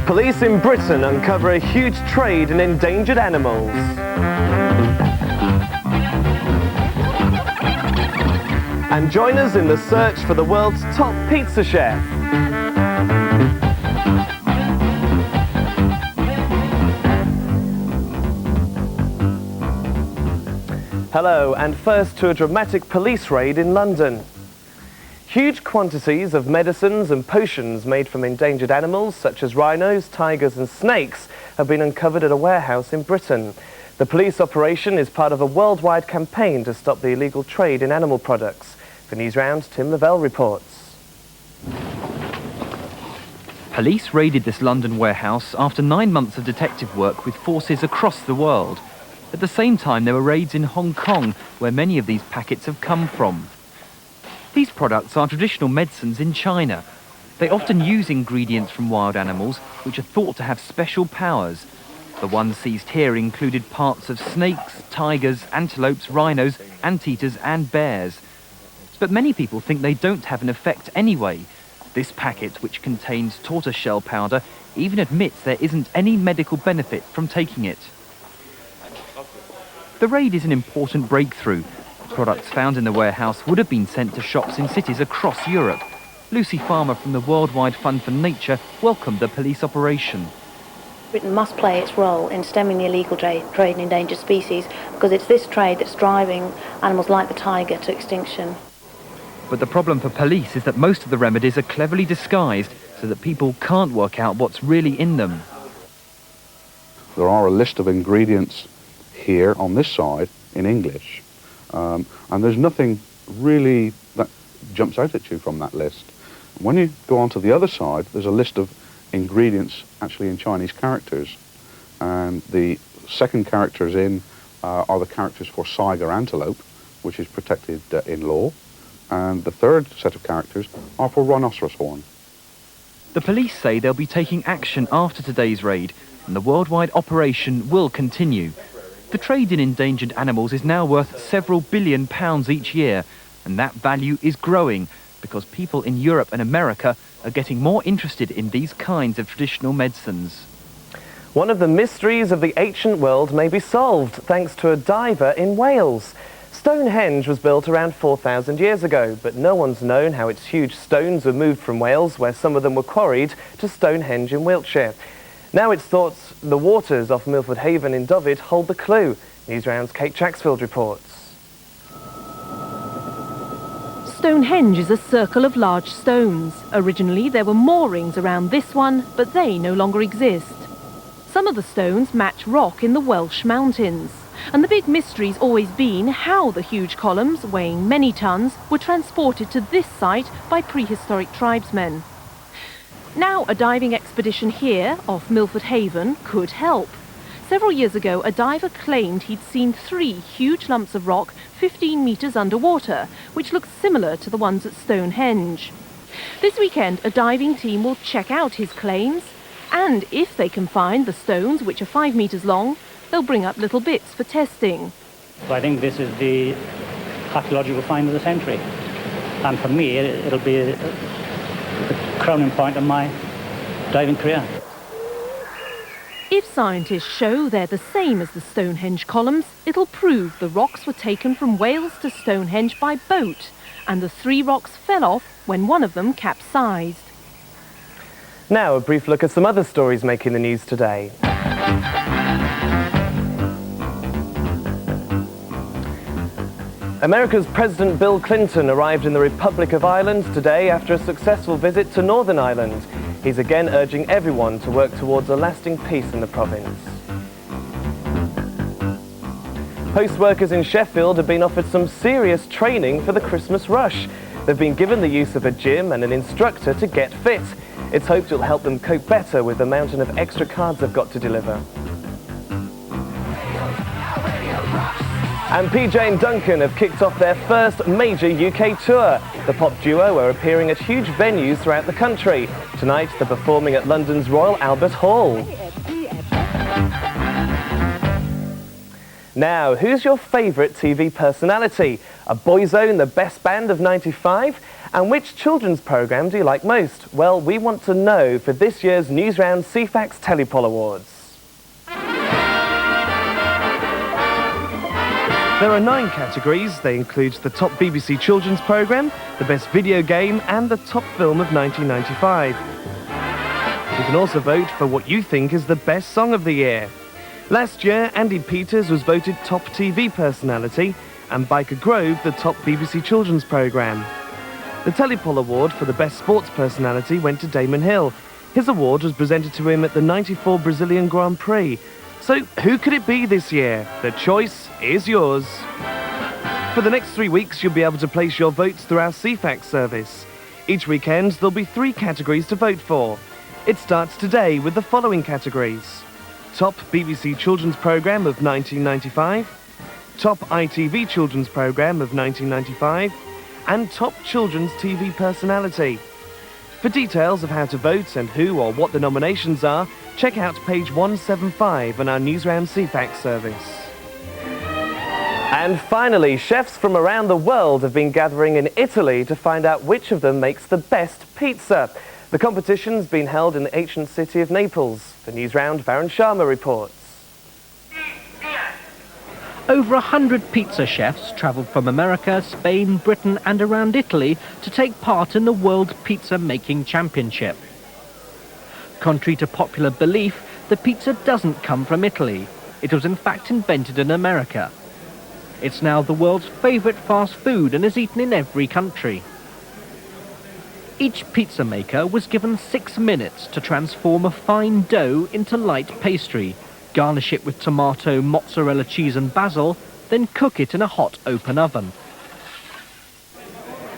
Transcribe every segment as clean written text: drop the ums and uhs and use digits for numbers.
Police in Britain uncover a huge trade in endangered animals. And join us in the search for the world's top pizza chef. Hello, and first to a dramatic police raid in London. Huge quantities of medicines and potions made from endangered animals such as rhinos, tigers and snakes have been uncovered at a warehouse in Britain. The police operation is part of a worldwide campaign to stop the illegal trade in animal products. For Newsround, Tim Lavelle reports. Police raided this London warehouse after 9 months of detective work with forces across the world. At the same time, there were raids in Hong Kong, where many of these packets have come from. These products are traditional medicines in China. They often use ingredients from wild animals, which are thought to have special powers. The ones seized here included parts of snakes, tigers, antelopes, rhinos, anteaters and bears. But many people think they don't have an effect anyway. This packet, which contains tortoiseshell powder, even admits there isn't any medical benefit from taking it. The raid is an important breakthrough. Products found in the warehouse would have been sent to shops in cities across Europe. Lucy Farmer from the Worldwide Fund for Nature welcomed the police operation. Britain must play its role in stemming the illegal trade in endangered species, because it's this trade that's driving animals like the tiger to extinction. But the problem for police is that most of the remedies are cleverly disguised so that people can't work out what's really in them. There are a list of ingredients here on this side in English. And there's nothing really that jumps out at you from that list. When you go on to the other side, there's a list of ingredients actually in Chinese characters. And the second characters in are the characters for tiger antelope, which is protected in law. And the third set of characters are for rhinoceros horn. The police say they'll be taking action after today's raid, and the worldwide operation will continue. The trade in endangered animals is now worth several billion pounds each year, and that value is growing because people in Europe and America are getting more interested in these kinds of traditional medicines. One of the mysteries of the ancient world may be solved thanks to a diver in Wales. Stonehenge was built around 4,000 years ago, but no one's known how its huge stones were moved from Wales, where some of them were quarried, to Stonehenge in Wiltshire. Now it's thought the waters off Milford Haven in Dyfed hold the clue. Newsround's Kate Chaxfield reports. Stonehenge is a circle of large stones. Originally there were moorings around this one, but they no longer exist. Some of the stones match rock in the Welsh mountains. And the big mystery's always been how the huge columns, weighing many tons, were transported to this site by prehistoric tribesmen. Now a diving expedition here, off Milford Haven, could help. Several years ago, a diver claimed he'd seen 3 huge lumps of rock 15 metres underwater, which look similar to the ones at Stonehenge. This weekend, a diving team will check out his claims, and if they can find the stones, which are 5 metres long, they'll bring up little bits for testing. I think this is the archaeological find of the century, and for me it'll be the crowning point of my diving career. If scientists show they're the same as the Stonehenge columns, it'll prove the rocks were taken from Wales to Stonehenge by boat, and the 3 rocks fell off when one of them capsized. Now a brief look at some other stories making the news today. America's President Bill Clinton arrived in the Republic of Ireland today after a successful visit to Northern Ireland. He's again urging everyone to work towards a lasting peace in the province. Post workers in Sheffield have been offered some serious training for the Christmas rush. They've been given the use of a gym and an instructor to get fit. It's hoped it'll help them cope better with the mountain of extra cards they've got to deliver. And PJ and Duncan have kicked off their first major UK tour. The pop duo are appearing at huge venues throughout the country. Tonight they're performing at London's Royal Albert Hall. Now, who's your favourite TV personality? A Boyzone, the best band of '95? And which children's programme do you like most? Well, we want to know for this year's Newsround CFAX Telepol Awards. There are 9 categories. They include the top BBC children's programme, the best video game and the top film of 1995. You can also vote for what you think is the best song of the year. Last year, Andy Peters was voted top TV personality and Biker Grove the top BBC children's programme. The Telepol Award for the best sports personality went to Damon Hill. His award was presented to him at the '94 Brazilian Grand Prix. So who could it be this year? The choice is yours. For the next 3 weeks, you'll be able to place your votes through our CFAX service. Each weekend, there'll be 3 categories to vote for. It starts today with the following categories: Top BBC Children's Programme of 1995, Top ITV Children's Programme of 1995, and Top Children's TV Personality. For details of how to vote and who or what the nominations are, check out page 175 on our Newsround CFAX service. And finally, chefs from around the world have been gathering in Italy to find out which of them makes the best pizza. The competition's been held in the ancient city of Naples. For Newsround, Varun Sharma reports. Over 100 pizza chefs travelled from America, Spain, Britain and around Italy to take part in the World Pizza Making Championship. Contrary to popular belief, the pizza doesn't come from Italy. It was in fact invented in America. It's now the world's favourite fast food and is eaten in every country. Each pizza maker was given 6 minutes to transform a fine dough into light pastry, garnish it with tomato, mozzarella cheese and basil, then cook it in a hot open oven.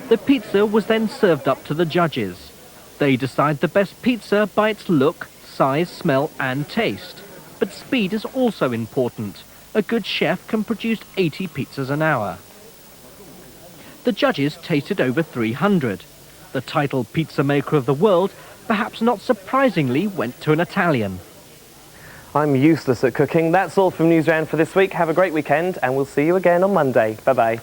The pizza was then served up to the judges. They decide the best pizza by its look, size, smell and taste. But speed is also important. A good chef can produce 80 pizzas an hour. The judges tasted over 300. The title Pizza Maker of the World, perhaps not surprisingly, went to an Italian. I'm useless at cooking. That's all from Newsround for this week. Have a great weekend and we'll see you again on Monday. Bye-bye.